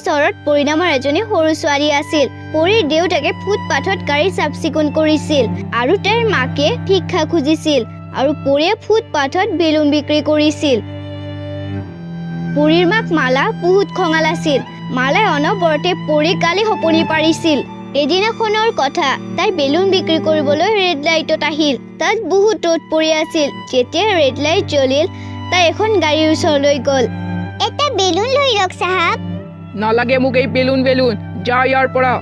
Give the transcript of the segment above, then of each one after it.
চহৰত পৰি নামৰ এজনী সৰু ছোৱালী আছিল। পৰিৰ দেউতাকে ফুটপাথত গাড়ী চাফ চিকুণ কৰিছিল আৰু তাইৰ মাকে ভিক্ষা খুজিছিল আৰু পৰিয়ে ফুটপাথত বেলুন বিক্ৰী কৰিছিল। পৰিৰ মাক মালা বহুত খঙাল আছিল। মালাই অনবৰতে পৰিক গালি সপনি পাৰিছিল। এদিনাখনৰ কথা, তাই বেলুন বিক্ৰী কৰিবলৈ ৰেড লাইটত আহিল। তাত বহুত ৰ'দ পৰি আছিল। যেতিয়া ৰেড লাইট জ্বলিল, তাই এখন গাড়ীৰ ওচৰলৈ গ'ল। এটা বেলুন লৈ লওক চাহাব। নালাগে মোক এই বেলুন যা ইয়াৰ পৰা।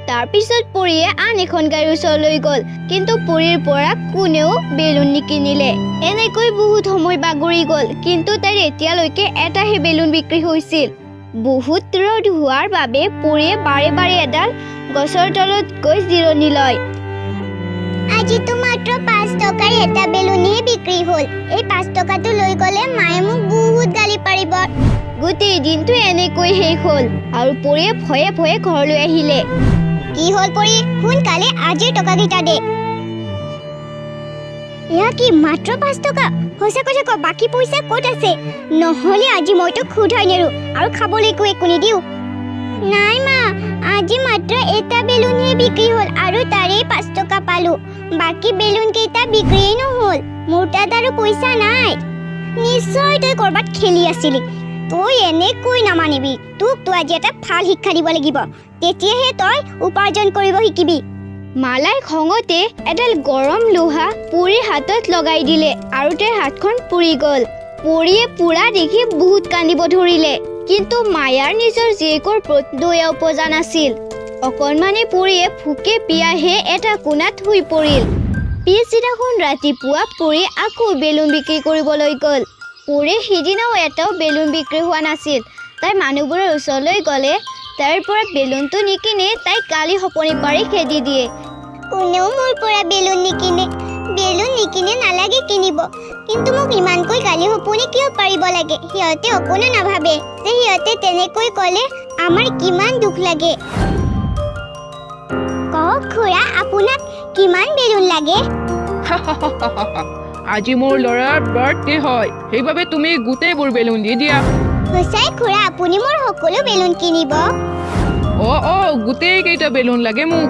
তাৰপিছত পৰিয়ে আন এখন গাড়ীৰ ওচৰলৈ গ'ল, কিন্তু পৰিৰ পৰা কোনেও বেলুন নিকিনিলে। এনেকৈ বহুত সময় বাগৰি গ'ল, কিন্তু তাইৰ এতিয়ালৈকে এটাহে বেলুন বিক্ৰী হৈছিল। বহুত ৰ'দ হোৱাৰ বাবে পৰিয়ে বাৰে বাৰে এডাল গছৰ তলত গৈ জিৰণি লয়। আজিতো মাত্ৰ 5 টকাৰ এটা বেলুনহে বিক্ৰী হ'ল। এই 5 টকাটো লৈ গ'লে মায়ে মোক বহুত গালি পাৰিব। গোটেই দিনটো এনেকৈ শেষ হ'ল আৰু পৰিয়ে ভয়ে ভয়ে ঘৰলৈ আহিলে। কি হ'ল পৰি? সোনকালে আজিৰ টকাকেইটা দে। এয়া কি মাত্ৰ 5 টকা? সঁচা কথা ক, বাকী পইচা ক'ত আছে? নহ'লে আজি মই তোক খুধাই নেৰো আৰু খাবলৈকো একো নিদিওঁ। নাই মা, আজি মাত্ৰ এটা বেলুনহে বিক্ৰী হ'ল আৰু তাৰে 5 টকা পালোঁ। বাকী বেলুন কেইটা বিক্ৰীয়ে নহ'ল। মোৰ তাত আৰু পইচা নাই। নিশ্চয় তই ক'ৰবাত খেলি আছিলি। তই এনেকৈ নামানিবি। তোক আজি এটা ভাল শিক্ষা দিব লাগিব, তেতিয়াহে তই উপাৰ্জন কৰিব শিকিবি। মালাই খঙতে এডাল গৰম লোহা পৰিৰ হাতত লগাই দিলে আৰু তাইৰ হাতখন পুৰি গ'ল। পৰিয়ে পুৰা দেখি বহুত কান্দিব ধৰিলে, কিন্তু মায়াৰ নিজৰ জীয়েকৰ প্ৰতি দয়া উপজা নাছিল। অকণমানি পৰিয়ে ভোকে পিয়াহে এটা কোণাত শুই পৰিল। পিছদিনাখন ৰাতিপুৱা পৰি আকৌ বেলুন বিক্ৰী কৰিবলৈ গ'ল। পৰি সিদিনাও এটাও বেলুন বিক্ৰী হোৱা নাছিল। তাই মানুহবোৰৰ ওচৰলৈ গ'লে তাইৰ পৰা বেলুনটো নিকিনে তাইক গালি সপনি পাৰি খেদি দিয়ে। কোনেও মোৰ পৰা বেলুন নিকিনে। বেলুন নিকিনে নালাগে কিনিব, কিন্তু মোক ইমানকৈ গালি সপনি কিয় পাৰিব লাগে? সিহঁতে অকণো নাভাবে যে সিহঁতে তেনেকৈ ক'লে আমাৰ কিমান দুখ লাগে। কওক খুৰা, আপোনাক কিমান বেলুন লাগে? আজি মোৰ ল'ৰাৰ বাৰ্থডে হয়, সেইবাবে তুমি গোটেইবোৰ বেলুন দি দিয়া। সঁচাই খুৰা, আপুনি মোৰ সকলো বেলুন কিনিব? গোটেই কেইটা বেলুন লাগে মোক।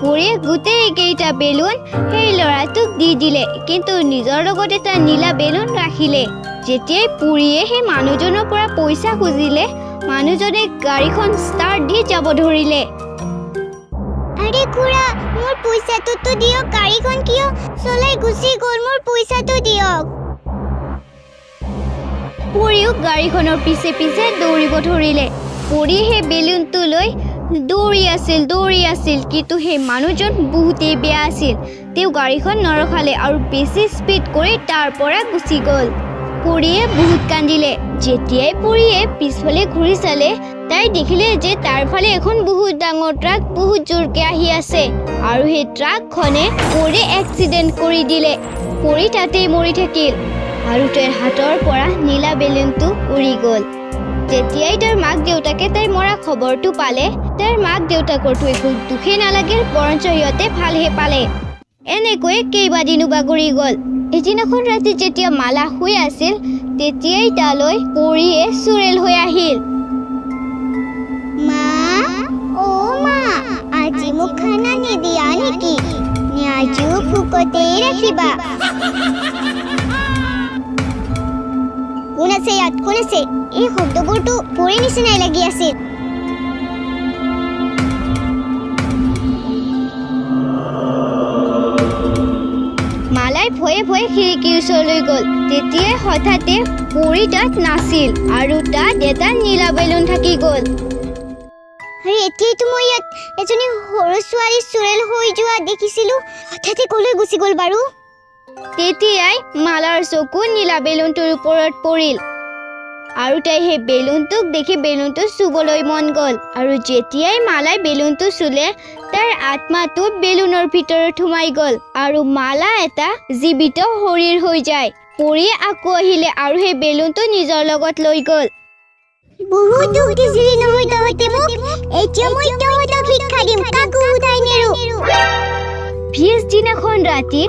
পৰিয়ে গোটেই কেইটা বেলুন সেই ল'ৰাটোক দি দিলে, কিন্তু নিজৰ লগত এটা নীলা বেলুন ৰাখিলে। যেতিয়াই পৰিয়ে সেই মানুহজনৰ পৰা পইচা খুজিলে, মানুহজনে গাড়ীখন ষ্টাৰ্ট দি যাব ধৰিলে। আৰে খুৰা, মোৰ পইচাটোতো দিয়ক। গাড়ীখন কিয় চলাই গুচি গ'ল? মোৰ পইচাটো দিয়ক। পৰিও গাড়ীখনৰ পিছে পিছে দৌৰিব ধৰিলে। পৰি সেই বেলুনটো লৈ দৌৰি আছিল, কিন্তু সেই মানুহজন বহুতেই বেয়া আছিল। তেওঁ গাড়ীখন নৰখালে আৰু বেছি স্পীড কৰি তাৰ পৰা গুচি গ'ল। পৰিয়ে বহুত কান্দিলে। যেতিয়াই পৰিয়ে পিছফালে ঘূৰি চালে, তাই দেখিলে যে তাৰ ফালে এখন বহুত ডাঙৰ ট্ৰাক বহুত জোৰকে আহি আছে আৰু সেই ট্ৰাকখনে পৰিয়ে এক্সিডেণ্ট কৰি দিলে। পৰি তাতেই মৰি থাকিল আৰু তাইৰ হাতৰ পৰা নীলা বেলুনটো উৰি গ'ল। যেতিয়াই তাইৰ মাক দেউতাকে তাইৰ মৰা খবৰটো পালে, তাইৰ মাক দেউতাকৰতো একো দুখেই নালাগিল, বৰঞ্চ সিহঁতে ভালহে পালে। এনেকৈয়ে কেইবাদিনো বাগৰি গ'ল। এদিনাখন ৰাতি যেতিয়া মালা শুই আছিল, তেতিয়াই তালৈ পৰিয়ে চুৰেল হৈ আহিল। মা, মা, আজি মোক খানা নিদিয়া নেকি? নে আজিও ভোকতেই ৰাখিবা? কোন আছে ইয়াত? কোন আছে? এই শব্দবোৰতো পৰি নিচিনাই লাগি আছিল। মালাই ভয়ে ভয়ে খিৰিকীৰ ওচৰলৈ গ'ল। তেতিয়াই হঠাতে পৰি তাত নাছিল আৰু তাত এটা নীলা বেলুন থাকি গ'ল। আৰে এতিয়াইতো মই ইয়াত এজনী সৰু ছোৱালী চুৰেল হৈ যোৱা দেখিছিলোঁ। হঠাতে ক'লৈ গুচি গ'ল বাৰু? তেতিয়াই মালাৰ চকু নীলা বেলুনটোৰ ওপৰত পৰিল আৰু তাই সেই বেলুনটোক দেখি বেলুনটো চুবলৈ মন গ'ল। আৰু যেতিয়াই মালাই বেলুনটো চুলে, তাৰ আত্মাটো বেলুনৰ ভিতৰত সোমাই গ'ল আৰু মালা এটা জীৱিত শৰীৰ হৈ যায়। পৰিয়ে আকৌ আহিলে আৰু সেই বেলুনটো নিজৰ লগত লৈ গ'ল। বহুত দুখ দিছিলি নহয় তহঁতে মোক। এতিয়া মই তহঁতক শিক্ষা দিম, কাকো উঠাই নেৰো। পিছদিনাখন ৰাতি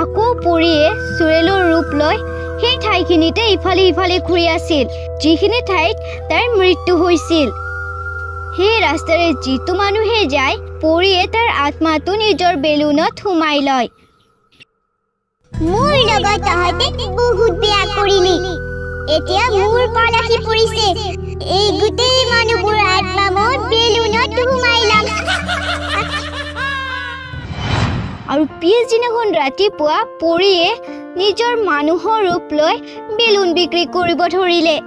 আকৌ পৰিয়ে চুৰেলৰ ৰূপ লৈ সেই ঠাইখিনিতে ইফালে ইফালে ঘূৰি আছিল, যিখিনি ঠাইত তাইৰ মৃত্যু হৈছিল। সেই ৰাস্তাৰে যিটো মানুহে যায় পৰিয়ে তাৰ আত্মাটো নিজৰ বেলুনত সোমাই লয়। মোৰ লগত তহঁতে বহুত বেয়া কৰিলি। এতিয়া মোৰ পাল আহি পৰিছে। এই গোটেই মানুহবোৰৰ আত্মা মই বেলুনত সোমাই ল'ম। আৰু পিছদিনাখন ৰাতিপুৱা পৰিয়ে নিজৰ মানুহৰ ৰূপ লৈ বেলুন বিক্ৰী কৰিব ধৰিলে।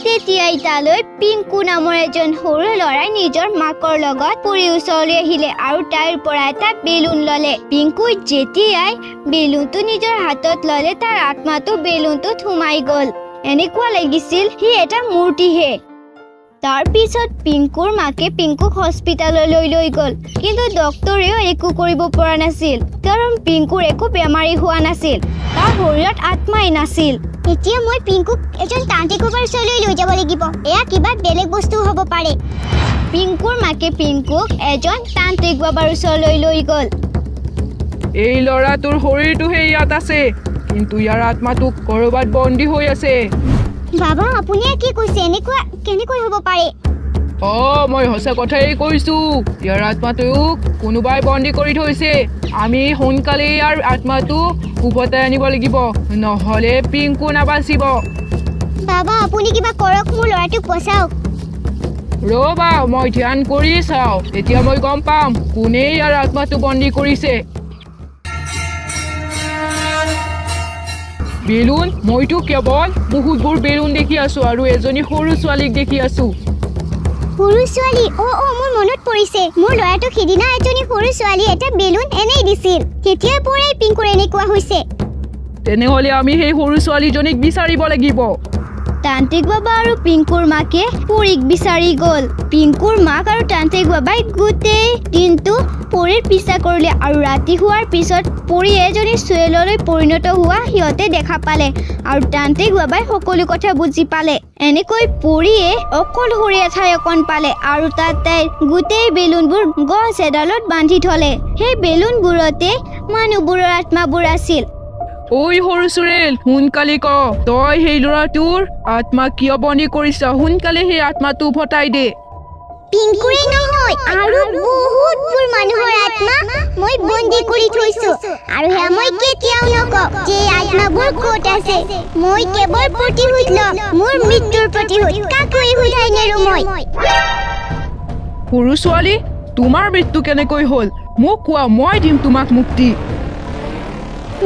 তেতিয়াই তালৈ পিংকু নামৰ এজন সৰু ল'ৰাই নিজৰ মাকৰ লগত পৰিৰ ওচৰলৈ আহিলে আৰু তাইৰ পৰা এটা বেলুন ল'লে। পিংকুই যেতিয়াই বেলুনটো নিজৰ হাতত ল'লে তাৰ আত্মাটো বেলুনটোত সোমাই গ'ল। এনেকুৱা লাগিছিল সি এটা মূৰ্তিহে। তাৰ পিছত পিংকুৰ মাকে পিংকুক হস্পিটাললৈ লৈ গ'ল, কিন্তু ডক্তৰেও একো কৰিব পৰা নাছিল, কাৰণ পিংকুৰ একো বেমাৰী হোৱা নাছিল, তাৰ শৰীৰত আত্মাই নাছিল। এতিয়া মই পিংকুক এজন তান্ত্ৰিকৰ ওচৰলৈ লৈ যাব লাগিব। এয়া কিবা বেলেগ বস্তু হ'ব পাৰে। পিংকুৰ মাকে পিংকুক এজন তান্ত্ৰিক বাবাৰ ওচৰলৈ লৈ গ'ল। এই ল'ৰাটোৰ শৰীৰটোহে ইয়াত আছে, কিন্তু ইয়াৰ আত্মাটো ক'ৰবাত বন্দী হৈ আছে। বাবা আপুনি কি কৈছে? এনেকুৱা কেনেকৈ হ'ব পাৰে? মই সঁচা কথাই কৈছোঁ। ইয়াৰ আত্মাটোক কোনোবাই বন্দী কৰি থৈছে। আমি সোনকালে ইয়াৰ আত্মাটো উভতাই আনিব লাগিব, নহ'লে পিংকু নাবাচিব। বাবা আপুনি কিবা কৰক, মোৰ ল'ৰাটোক বচাওক। ৰ'বা, মই ধ্যান কৰি চাওঁ, তেতিয়া মই গম পাম কোনে ইয়াৰ আত্মাটো বন্দী কৰিছে। বেলুন, মইতো কেৱল বহুতবোৰ বেলুন দেখি আছোঁ আৰু এজনী সৰু ছোৱালীক দেখি আছোঁ। সৰু ছোৱালী? মোৰ মনত পৰিছে। মোৰ ল'ৰাটোক সিদিনা এজনী সৰু ছোৱালী এটা বেলুন এনেই দিছিল। তেতিয়াৰ পৰাই পিংকুৰ এনেকুৱা হৈছে। তেনেহ'লে আমি সেই সৰু ছোৱালীজনীক বিচাৰিব লাগিব। তান্ত্ৰিক বাবা আৰু পিংকুৰ মাকে পৰিক বিচাৰি গ'ল। পিংকুৰ মাক আৰু তান্ত্ৰিক বাবাই গোটেই দিনটো পৰিৰ পিছা কৰিলে আৰু ৰাতি হোৱাৰ পিছত পৰি এজনী চুৱেললৈ পৰিণত হোৱা সিহঁতে দেখা পালে আৰু তান্ত্ৰিক বাবাই সকলো কথা বুজি পালে। এনেকৈ পৰিয়ে অকলশৰীয়া ঠাই অকণ পালে আৰু তাত তাইৰ গোটেই বেলুনবোৰ গছ এডালত বান্ধি থলে। সেই বেলুনবোৰতে মানুহবোৰৰ আত্মাবোৰ আছিল। ঐ সৰু চুৰেল, সোনকালে ক, তই সেই ল'ৰাটোৰ আত্মা কিয় বন্দী কৰিছ? সোনকালে সেই আত্মাটো উভতাই দে। পিংকুৰে নহয়, আৰু বহুতবোৰ মানুহৰ আত্মা মই বন্দী কৰি থৈছো, আৰু সেয়া মই কেতিয়াও নকওঁ যে আত্মাবোৰ ক'ত আছে। মই কেৱল প্ৰতিশোধ ল'ম, মোৰ মৃত্যুৰ প্ৰতিশোধ। কাকো উঠাই নেৰো মই। সৰু ছোৱালী, তোমাৰ মৃত্যু কেনেকৈ হ'ল? মোক কোৱা, মই দিম তোমাক মুক্তি।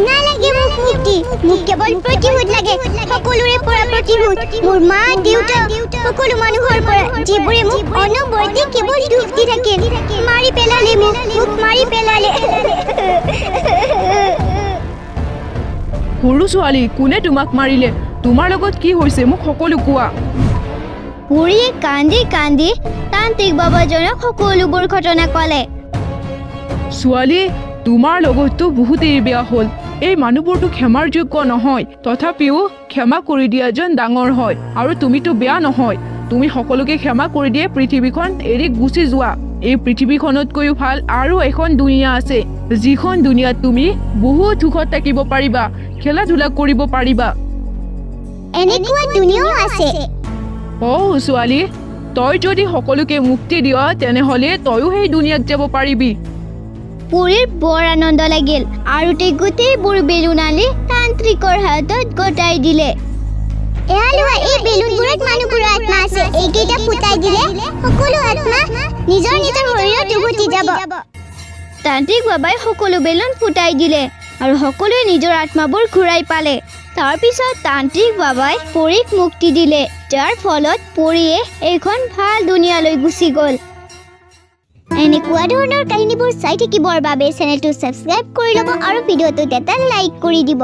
নালাগে মোক মুক্তি, মোক কেৱল প্ৰতিশোধ লাগে। সকলোৰে পৰা প্ৰতিশোধ, মোৰ মা দেউতা সকলো মানুহৰ পৰা, যিবোৰে মোক অনবৰতে কেৱল দুখ দি থাকিল। মাৰি পেলালে মোক মাৰি পেলালে। সৰু ছোৱালী, কোনে তোমাক মাৰিলে? তোমাৰ লগত কি হৈছে? মোক সকলো কোৱা। পৰিয়ে কান্দি কান্দি তান্ত্ৰিক বাবাজনক সকলোবোৰ ঘটনা ক'লে। ছোৱালী, তোমাৰ লগততো বহুতেই বেয়া হ'ল। এই মানুহবোৰতো ক্ষমাৰ যোগ্য নহয়, তথাপিও ক্ষমা কৰি দিয়া যেন ডাঙৰ হয়। আৰু তুমিতো বেয়া নহয়, তুমি সকলোকে ক্ষমা কৰি দিয়ে পৃথিৱীখন এৰি গুচি যোৱা। এই পৃথিৱীখনতকৈও ভাল আৰু এখন দুনিয়া আছে, যিখন দুনিয়াত তুমি বহুত সুখত থাকিব পাৰিবা, খেলা ধূলা কৰিব পাৰিবা। এনেকুৱা দুনিয়াও আছে? ছোৱালী, তই যদি সকলোকে মুক্তি দিয়, তেনেহ'লে তয়ো সেই দুনিয়াত যাব পাৰিবি। পৰিৰ বৰ আনন্দ লাগিল আৰু তাই গোটেইবোৰ বেলুন আনি তান্ত্ৰিকৰ হাতত গতাই দিলে। এয়া লোৱা, এই বেলুনবোৰত মানুহবোৰৰ আত্মা আছে। এইকেইটা ফুটাই দিলে সকলো আত্মা নিজৰ নিজৰ শৰীৰত উভতি যাব। তান্ত্ৰিক বাবাই সকলো বেলুন ফুটাই দিলে আৰু সকলোৱে নিজৰ আত্মাবোৰ ঘূৰাই পালে। তাৰপিছত তান্ত্ৰিক বাবাই পৰিক মুক্তি দিলে, যাৰ ফলত পৰিয়ে এইখন ভাল দুনিয়ালৈ গুচি গ'ল। এনেকুৱা ধৰণৰ কাহিনীবোৰ চাই থাকিবৰ বাবে চেনেলটো ছাবস্ক্ৰাইব কৰি ল'ব আৰু ভিডিঅ'টোত এটা লাইক কৰি দিব।